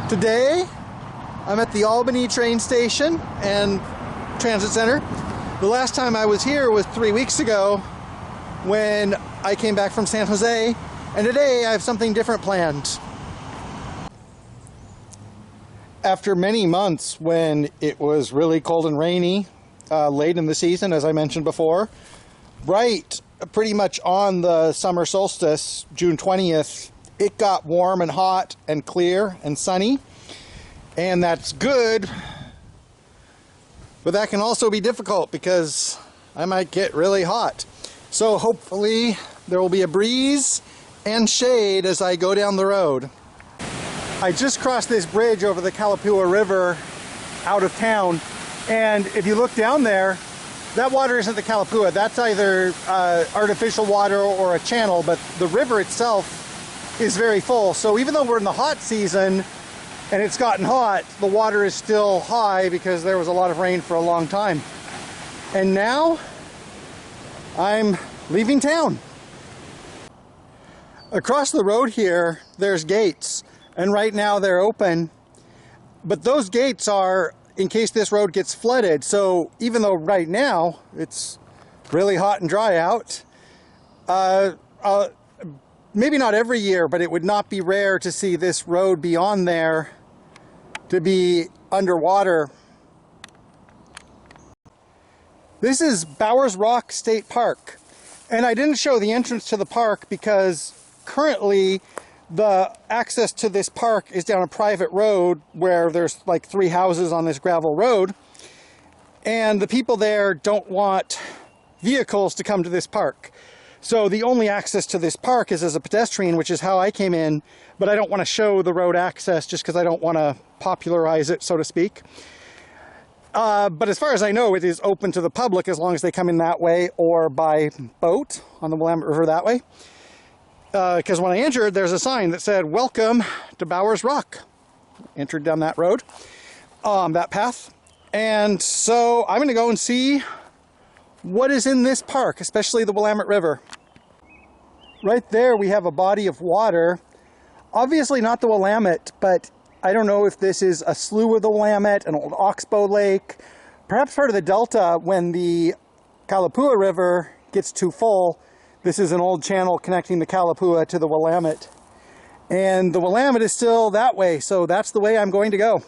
Today, I'm at the Albany train station and transit center. The last time I was here was 3 weeks ago when I came back from San Jose, and today I have something different planned. After many months when it was really cold and rainy, late in the season, as I mentioned before, right pretty much on the summer solstice, June 20th, it got warm and hot and clear and sunny, and that's good, but that can also be difficult because I might get really hot. So hopefully there will be a breeze and shade as I go down the road. I just crossed this bridge over the Kalapua River out of town, and if you look down there, that water isn't the Kalapua. That's either artificial water or a channel, but the river itself is very full. So even though we're in the hot season and it's gotten hot, the water is still high because there was a lot of rain for a long time. And now I'm leaving town. Across the road here, there's gates, and right now they're open, but those gates are in case this road gets flooded. So even though right now it's really hot and dry out, maybe not every year, but it would not be rare to see this road beyond there to be underwater. This is Bowers Rock State Park, and I didn't show the entrance to the park because currently the access to this park is down a private road where there's like 3 houses on this gravel road, and the people there don't want vehicles to come to this park. So the only access to this park is as a pedestrian, which is how I came in, but I don't want to show the road access just because I don't want to popularize it, so to speak. But as far as I know, it is open to the public as long as they come in that way or by boat on the Willamette River that way. Because when I entered, there's a sign that said, "Welcome to Bowers Rock." Entered down that road, that path. And so I'm going to go and see what is in this park, especially the Willamette River. Right there we have a body of water. Obviously not the Willamette, but I don't know if this is a slough of the Willamette, an old oxbow lake, perhaps part of the delta when the Kalapua River gets too full. This is an old channel connecting the Kalapua to the Willamette. And the Willamette is still that way, so that's the way I'm going to go.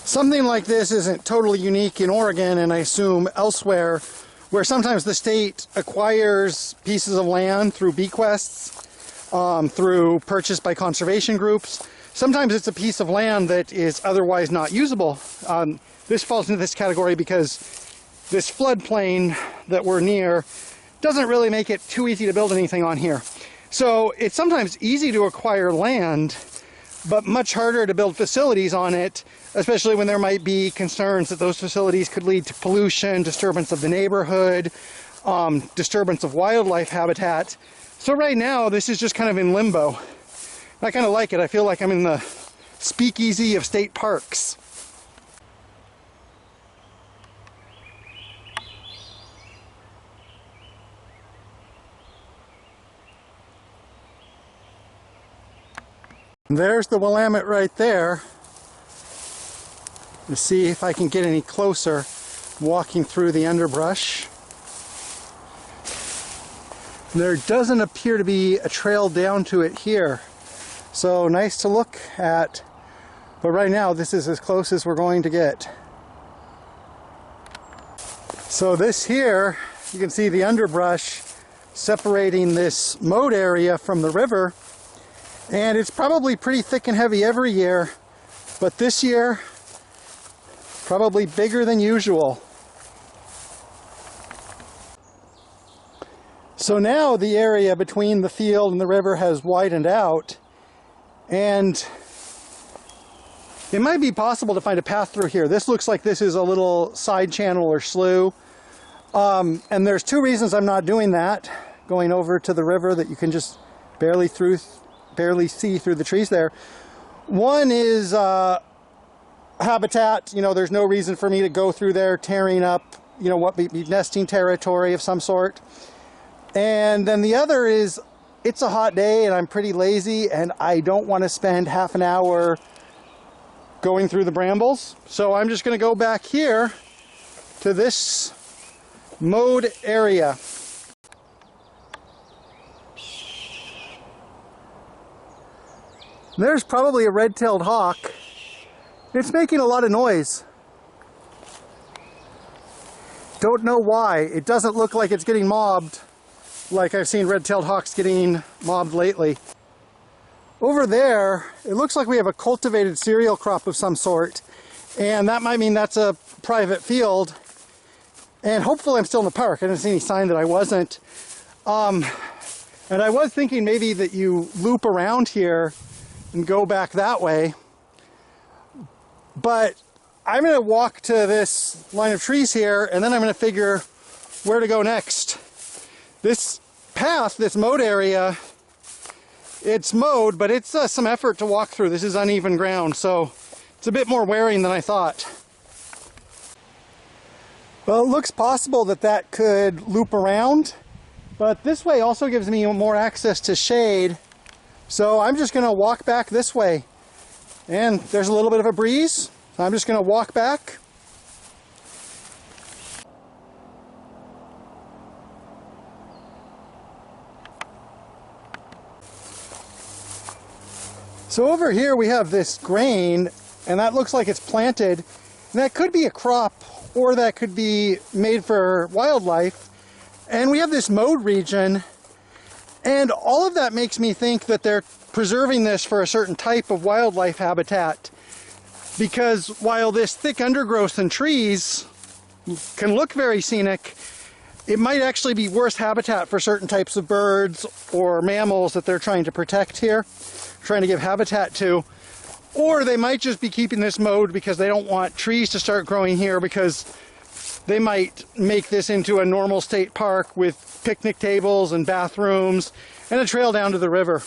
Something like this isn't totally unique in Oregon, and I assume elsewhere, where sometimes the state acquires pieces of land through bequests, through purchase by conservation groups. Sometimes it's a piece of land that is otherwise not usable. This falls into this category because this floodplain that we're near doesn't really make it too easy to build anything on here. So it's sometimes easy to acquire land, but much harder to build facilities on it, especially when there might be concerns that those facilities could lead to pollution, disturbance of the neighborhood, disturbance of wildlife habitat. So right now, this is just kind of in limbo. I kind of like it. I feel like I'm in the speakeasy of state parks. There's the Willamette right there. Let's see if I can get any closer walking through the underbrush. There doesn't appear to be a trail down to it here, so nice to look at, but right now this is as close as we're going to get. So this here, you can see the underbrush separating this moat area from the river, and it's probably pretty thick and heavy every year, but this year probably bigger than usual. So now the area between the field and the river has widened out, and it might be possible to find a path through here. This looks like this is a little side channel or slough, and there's 2 reasons I'm not doing that, going over to the river that you can just barely see through the trees there. One is habitat. You know, there's no reason for me to go through there tearing up, what may be nesting territory of some sort. And then the other is it's a hot day and I'm pretty lazy and I don't want to spend half an hour going through the brambles. So I'm just going to go back here to this mowed area. There's probably a red-tailed hawk. It's making a lot of noise. Don't know why. It doesn't look like it's getting mobbed like I've seen red-tailed hawks getting mobbed lately. Over there, it looks like we have a cultivated cereal crop of some sort, and that might mean that's a private field. And hopefully I'm still in the park. I didn't see any sign that I wasn't. And I was thinking maybe that you loop around here and go back that way. But I'm going to walk to this line of trees here, and then I'm going to figure where to go next. This path, this mowed area, it's mowed, but it's some effort to walk through. This is uneven ground, so it's a bit more wearing than I thought. Well, it looks possible that that could loop around, but this way also gives me more access to shade. So I'm just going to walk back this way. And there's a little bit of a breeze, so I'm just going to walk back. So over here we have this grain, and that looks like it's planted. And that could be a crop, or that could be made for wildlife. And we have this mowed region, and all of that makes me think that they're preserving this for a certain type of wildlife habitat. Because while this thick undergrowth and trees can look very scenic, it might actually be worse habitat for certain types of birds or mammals that they're trying to protect here, trying to give habitat to. Or they might just be keeping this mowed because they don't want trees to start growing here, because they might make this into a normal state park with picnic tables and bathrooms and a trail down to the river.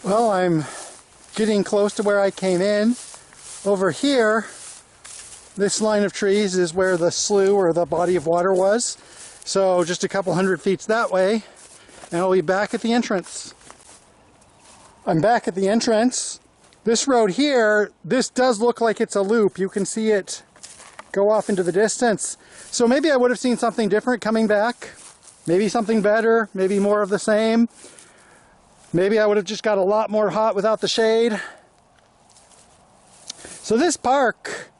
Well, I'm getting close to where I came in. Over here, this line of trees is where the slough or the body of water was. So just a couple hundred feet that way, and I'll be back at the entrance. I'm back at the entrance. This road here, this does look like it's a loop. You can see it go off into the distance. So maybe I would have seen something different coming back. Maybe something better, maybe more of the same. Maybe I would have just got a lot more hot without the shade. So this park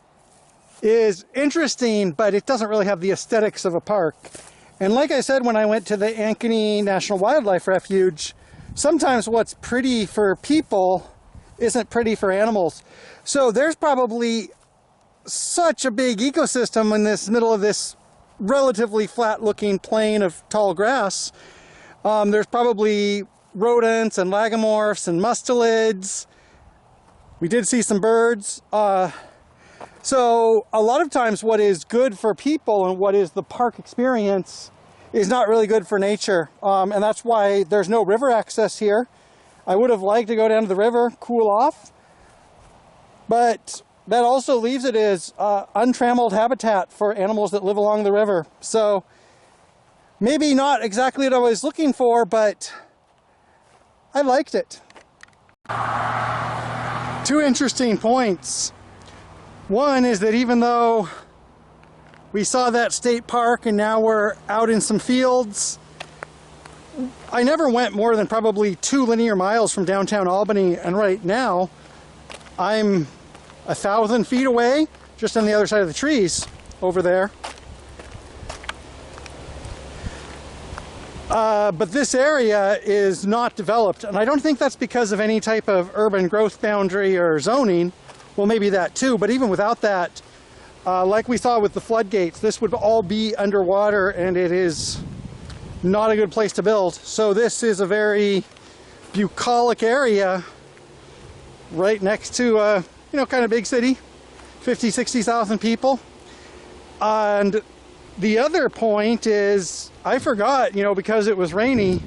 is interesting, but it doesn't really have the aesthetics of a park. And like I said, when I went to the Ankeny National Wildlife Refuge, sometimes what's pretty for people isn't pretty for animals. So there's probably such a big ecosystem in this middle of this relatively flat looking plain of tall grass. There's probably rodents and lagomorphs and mustelids. We did see some birds. So a lot of times what is good for people and what is the park experience is not really good for nature. And that's why there's no river access here. I would have liked to go down to the river, cool off, but that also leaves it as untrammeled habitat for animals that live along the river. So maybe not exactly what I was looking for, but I liked it. Two interesting points. One is that even though we saw that state park and now we're out in some fields, I never went more than probably 2 linear miles from downtown Albany, and right now I'm 1,000 feet away, just on the other side of the trees over there. But this area is not developed, and I don't think that's because of any type of urban growth boundary or zoning. Well, maybe that too, but even without that, like we saw with the floodgates, this would all be underwater, and it is not a good place to build. So this is a very bucolic area right next to you know, kind of big city, 50,000-60,000 people. And the other point is, I forgot, you know, because it was rainy,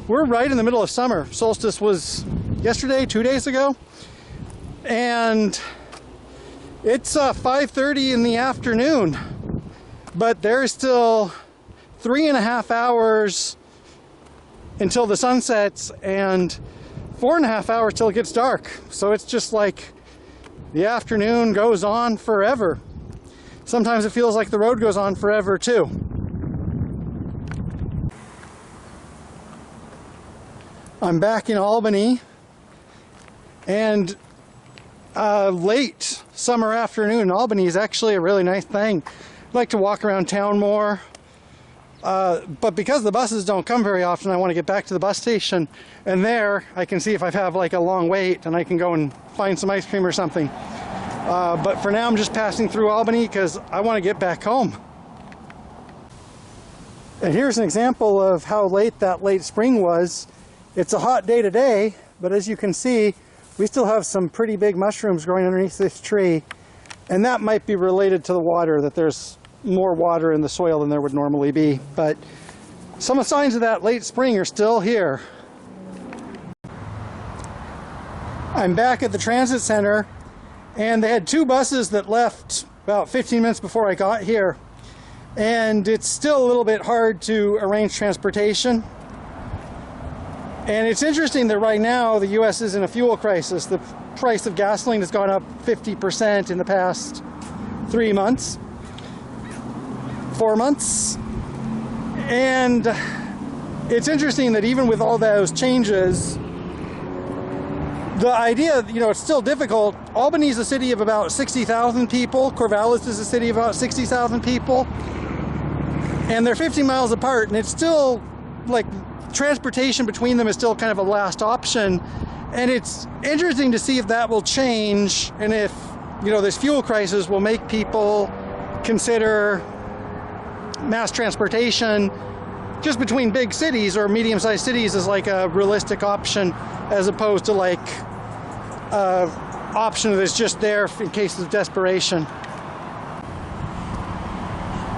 we're right in the middle of summer. Solstice was yesterday, 2 days ago, and it's 5:30 in the afternoon, but there's still 3.5 hours until the sun sets and 4.5 hours till it gets dark. So it's just like the afternoon goes on forever. Sometimes it feels like the road goes on forever too. I'm back in Albany, and late summer afternoon in Albany is actually a really nice thing. I like to walk around town more, but because the buses don't come very often, I want to get back to the bus station, and there I can see if I have like a long wait and I can go and find some ice cream or something. But for now I'm just passing through Albany because I want to get back home. And here's an example of how late that late spring was. It's a hot day today, but as you can see, we still have some pretty big mushrooms growing underneath this tree, and that might be related to the water, that there's more water in the soil than there would normally be. But some signs of that late spring are still here. I'm back at the transit center, and they had 2 buses that left about 15 minutes before I got here, and it's still a little bit hard to arrange transportation. And it's interesting that right now the US is in a fuel crisis. The price of gasoline has gone up 50% in the past 3 months, 4 months. And it's interesting that even with all those changes, the idea, you know, it's still difficult. Albany's a city of about 60,000 people. Corvallis is a city of about 60,000 people. And they're 50 miles apart, and it's still like transportation between them is still kind of a last option. And it's interesting to see if that will change, and if, you know, this fuel crisis will make people consider mass transportation just between big cities or medium-sized cities as like a realistic option, as opposed to like an option that's just there in case of desperation.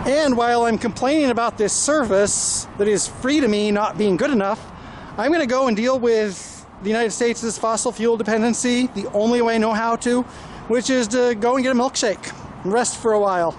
And while I'm complaining about this service that is free to me not being good enough, I'm going to go and deal with the United States' fossil fuel dependency the only way I know how to, which is to go and get a milkshake and rest for a while.